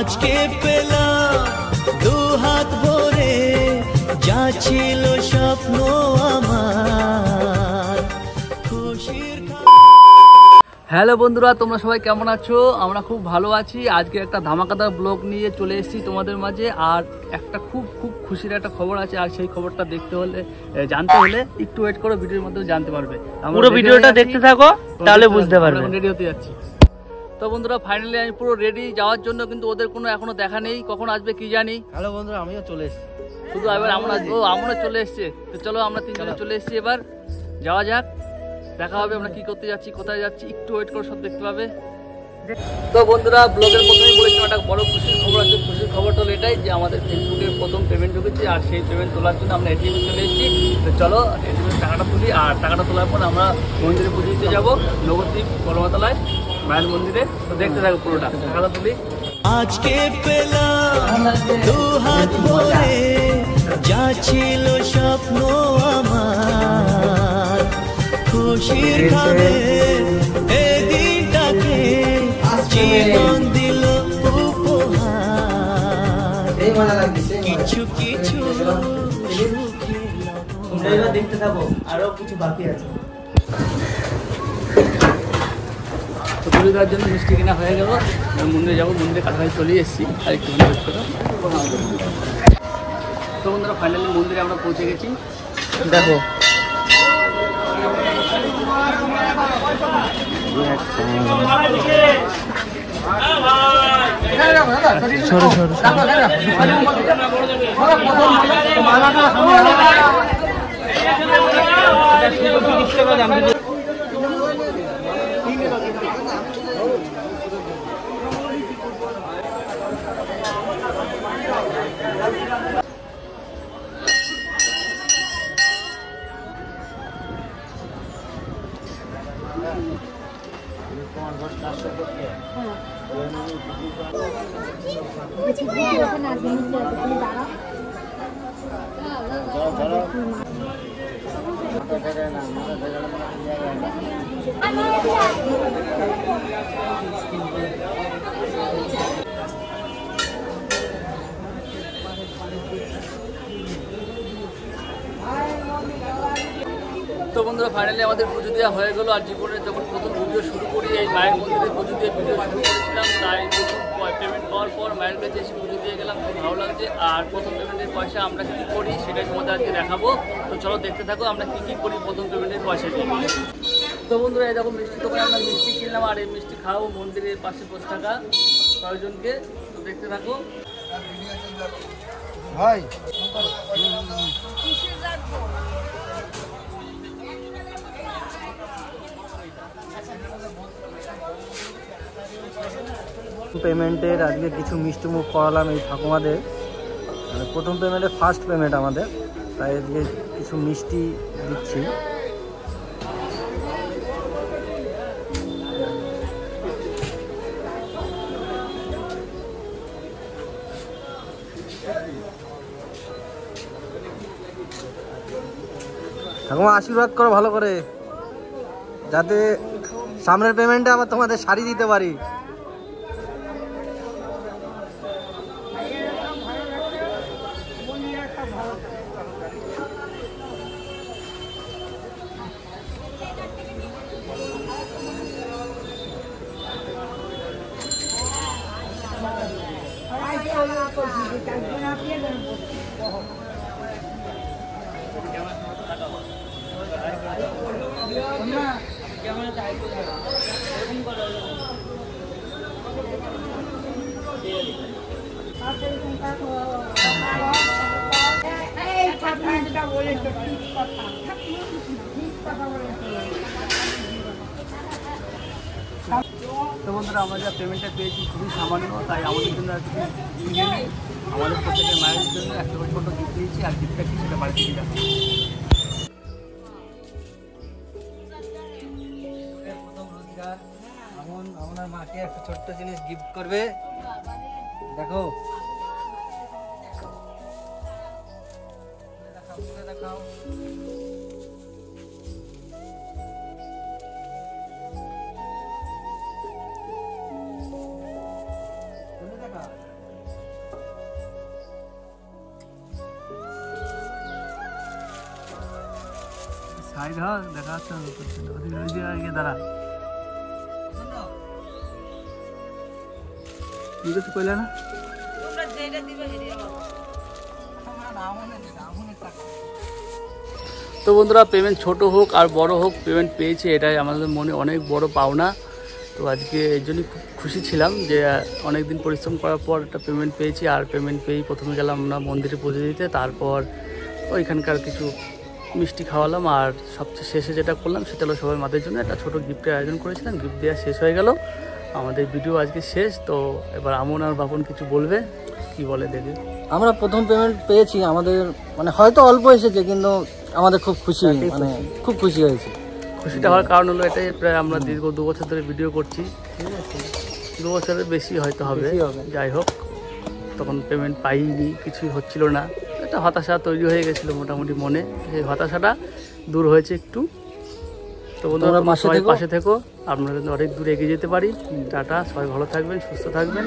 আজকে পেলাম দু হাত ভরে যা ছিল স্বপ্ন আমার খুশির। হ্যালো বন্ধুরা, তোমরা সবাই কেমন আছো? আমরা খুব ভালো আছি। আজকে একটা ধামাকাদার ব্লগ নিয়ে চলে এসেছি তোমাদের মাঝে। আর একটা খুব খুশির একটা খবর আছে, আর সেই খবরটা দেখতে হলে জানতে হলে একটু ওয়েট করো, ভিডিওর মধ্যে জানতে পারবে। পুরো ভিডিওটা দেখতে থাকো, তাহলে বুঝতে পারবে। রেডি হতে যাচ্ছি। তো বন্ধুরা, ফাইনালি আমি পুরো রেডি যাওয়ার জন্য, কিন্তু ওদের কোনো এখনো দেখা নেই, কখন আসবে কি জানি। হ্যালো বন্ধুরা, আমিও চলে এসেছি। শুধু এবার আমরা চলে এসছে। তো চলো, আমরা তিনজনে চলে এসেছি, এবার যাওয়া যাক। দেখা হবে আমরা কি করতে যাচ্ছি, কোথায় যাচ্ছি, একটু ওয়েট করে সব দেখতে পাবে। তো বন্ধুরা, ব্লগের প্রথমেই বলেছিলাম একটা বড় খুশির খবর আছে। খুশির খবরটা হলো এটাই যে আমাদের ফেসবুকে প্রথম পেমেন্ট ঢুকেছে, আর সেই পেমেন্ট তোলার জন্য আমরা এটিএমে চলে এসেছি। তো চলো এটিএমের টাকাটা তুলি, আর টাকাটা তোলার পর আমরা মন্দিরে পুজো দিতে যাবো, নবদ্বীপ কলমাতলায় মায়ের মন্দিরে। তো দেখতে থাকো পুরোটা, টাকাটা তুলি। আজকে পেলাম দু হাত ভরে যা ছিল স্বপ্ন আমার খুশির খাবে এই দিনটাকে জীবন দিল উপহার কিছু কিছু দেখতে থাকো, আরো কিছু বাকি আছে। তো পুজো দেওয়ার জন্য মিষ্টি কেনা হয়ে গেল, মন্দিরে যাবো, মন্দিরে কাছাকাছি চলে এসেছি। আর একটু তো বন্ধুরা, ফাইনালি মন্দিরে আমরা পৌঁছে গেছি। দেখো তো বন্ধুরা, ফাইনালি আমাদের পুজো দেওয়া হয়ে গেলো। আর জীবনের যখন প্রথম ভিডিও শুরু করি, এই মায়ের মন্দিরে পুজো দিয়ে ভিডিও শুরু করেছিলাম, তাই পেমেন্ট পাওয়ার পর মায়ের কাছে এসে পুজো দিয়ে গেলাম, খুব ভালো লাগছে। আর প্রথম পেমেন্টের পয়সা আমরা কী করি সেটাই তোমাদের আজকে দেখাবো। তো চলো দেখতে থাকো আমরা কী করি প্রথম পেমেন্টের পয়সা দিয়ে। তো বন্ধুরা, এই যখন মিষ্টি দোকানে আমরা মিষ্টি কিনলাম, আর এই মিষ্টি খাওয়াবো মন্দিরের পাশে বসে থাকা কয়েকজনকে। তো দেখতে থাকো ভাই। পেমেন্টের আজকে কিছু মিষ্টি মুখ করালাম এই ঠাকুমাদের। প্রথম পেমেন্টের ফার্স্ট পেমেন্ট আমাদের, তাই আজকে কিছু মিষ্টি দিচ্ছি। ঠাকুমা আশীর্বাদ করো ভালো করে, যাতে সামনের পেমেন্টে আবার তোমাদের শাড়ি দিতে পারি। তো বন্ধুরা, আমরা যা পেমেন্টটা পেয়েছি খুবই সামান্য, তাই আমাদের জন্য আজকে কিনে নিই। আমাদের প্রত্যেকের মায়ের জন্য একটা ছোটো গিফট দিয়েছি, আর গিফটটা কি সেটা বাড়ি থেকে যাবো। প্রথম রোজগার, এমন আপনার মাকে একটা ছোট্ট জিনিস গিফট করবে। দেখো, দেখাও। সাইড হ, দেখা যাচ্ছে না তোর জন্য। ওদিকে ওই দিকে আগে দাঁড়া। কি কিছু কইলে না? তো বন্ধুরা, পেমেন্ট ছোট হোক আর বড় হোক, পেমেন্ট পেয়েছি, এটাই আমাদের মনে অনেক বড় পাওনা। তো আজকে এই জন্যই খুব খুশি ছিলাম যে অনেক দিন পরিশ্রম করার পর একটা পেমেন্ট পেয়েছি। আর পেমেন্ট পেয়েই প্রথমে গেলাম আমরা মন্দিরে পুজো দিতে, তারপর ওইখানকার কিছু মিষ্টি খাওয়ালাম, আর সবচেয়ে শেষে যেটা করলাম সেটা হলো সবাই মাদের জন্য একটা ছোটো গিফটের আয়োজন করেছিলাম। গিফট দেওয়া শেষ হয়ে গেল, আমাদের ভিডিও আজকে শেষ। তো এবার আমন আর বাপন কিছু বলবে, কি বলে দেখি। আমরা প্রথম পেমেন্ট পেয়েছি, আমাদের মানে হয়তো অল্প এসেছে কিন্তু আমাদের খুব খুশি, মানে খুব খুশি হয়েছে। খুশিটা হওয়ার কারণ হলো এটাই, প্রায় আমরা দীর্ঘ 2 বছর ধরে ভিডিও করছি, ঠিক আছে, 2 বছরের বেশি হয়তো হবে। যাই হোক, তখন পেমেন্ট পাইনি, কিছুই হচ্ছিল না, একটা হতাশা তৈরি হয়ে গেছিলো মোটামুটি মনে। সেই হতাশাটা দূর হয়েছে একটু। তো বন্ধুরা, সবাই পাশে থেকো, আপনারা কিন্তু অনেক দূর এগিয়ে যেতে পারি। টাটা, সবাই ভালো থাকবেন, সুস্থ থাকবেন।